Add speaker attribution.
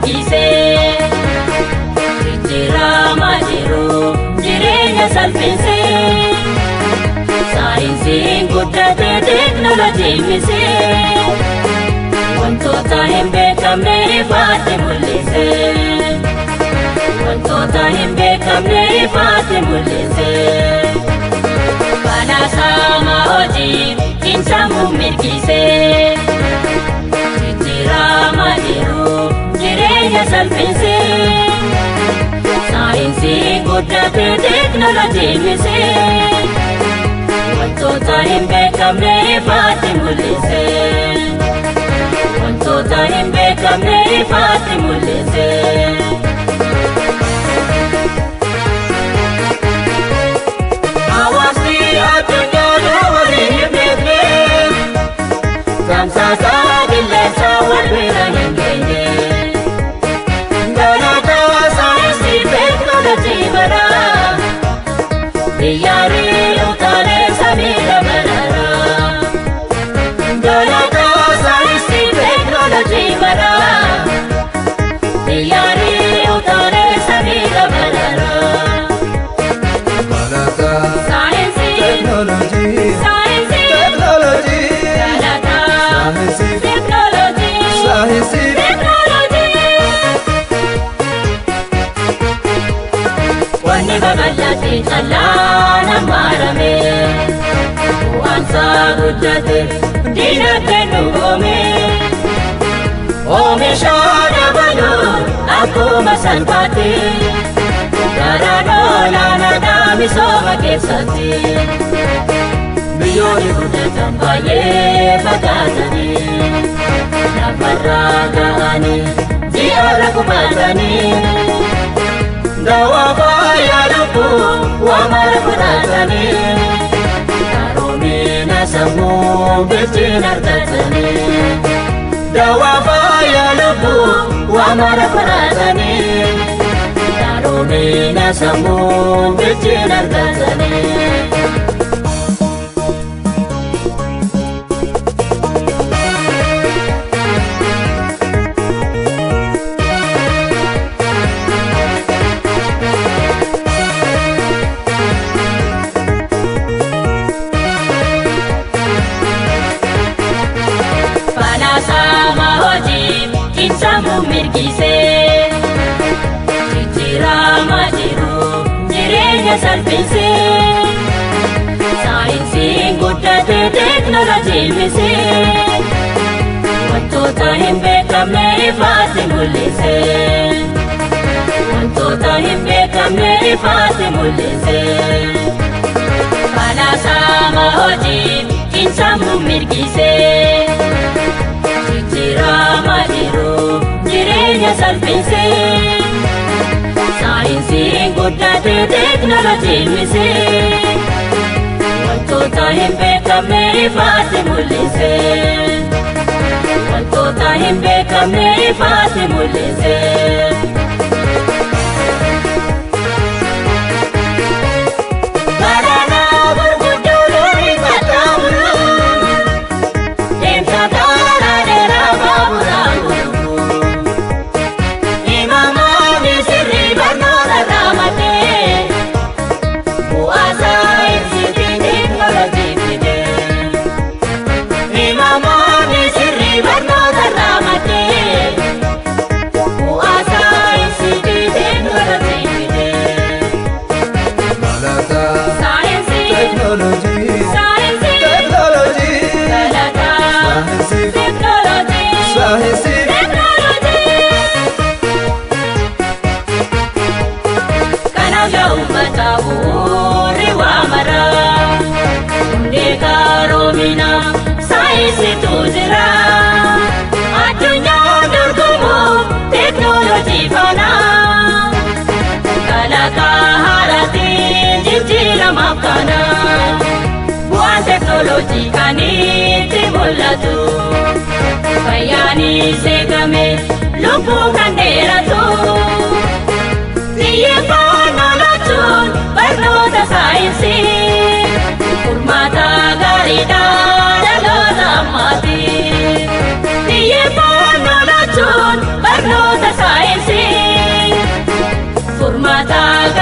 Speaker 1: mirgisee jijjiiramaa jiru jireenya salphisee saayinsiin guddatee teeknooloojiin misee wantoota hin beekamne ifaatti mul'isee wantoota hin beekamne ifaatti mul'isee balaasama hojii insammuu mirgisee jijjiiramaa jiru jireenya salphisee saayinsiin guddatee teeknooloojiin misee wantoota hin beekamne ifaatti mul'isee wantoota hin beekamne ifaatti mul'isee. Hawaasni addunyaa waliin hin beekne tamsaasa qilleensa wal bira hin geenye dalagaa saayinsii teeknooloojii bara biyyaarii utaalee samiidha barara dalagaa saayinsii teeknooloojii bara biyyaarii utaalee samiidha barara. Wanni babal'ate callaan ammaarame bu'aansaa guddate diinagdee nu goome oomisha dabaluu akkuma salphaate garaan olaanaadhaa misooma keessatti biyyoonni guddatan baay'ee fagaatanii lafarraa ga'anii ji'arra qubatanii dawaa fayyaa lubbuu waa mara fudhatanii qaroomina sammuu bilchina argatanii dawaa fayyaa lubbuu waa mara fudhatanii qaroomina sammuu bilchina argatanii. Insammuu mirgisee jijjiiramaa jiru jireenya salphisee saayinsiin guddatee teeknooloojiin misee wantoota hin beekamne ifaatti mul'isee wantoota hin beekamne ifaatti mul'isee balaasama hojii insammuu mirgisee jijjiiramaa jiru jireenya salphisee saayinsiin guddatee teeknooloojiin misee wantoota hin beekamne ifaatti mul'isee wantoota hin beekamne ifaatti mul'isee. Saayinsiitu jira addunyaa dorgomuu teeknooloojii faana kalaqaa haaraatiin jijjiiramaaf kana bu'aan teeknooloojii kan itti mul'atu fayyaanis eegame lubbuu kan dheeratu xiyyeeffannoo lachuun barnoota saayinsii furmaata gaariidha. Xiyyeeffannoo lachuun barnoota saayinsii. furmaata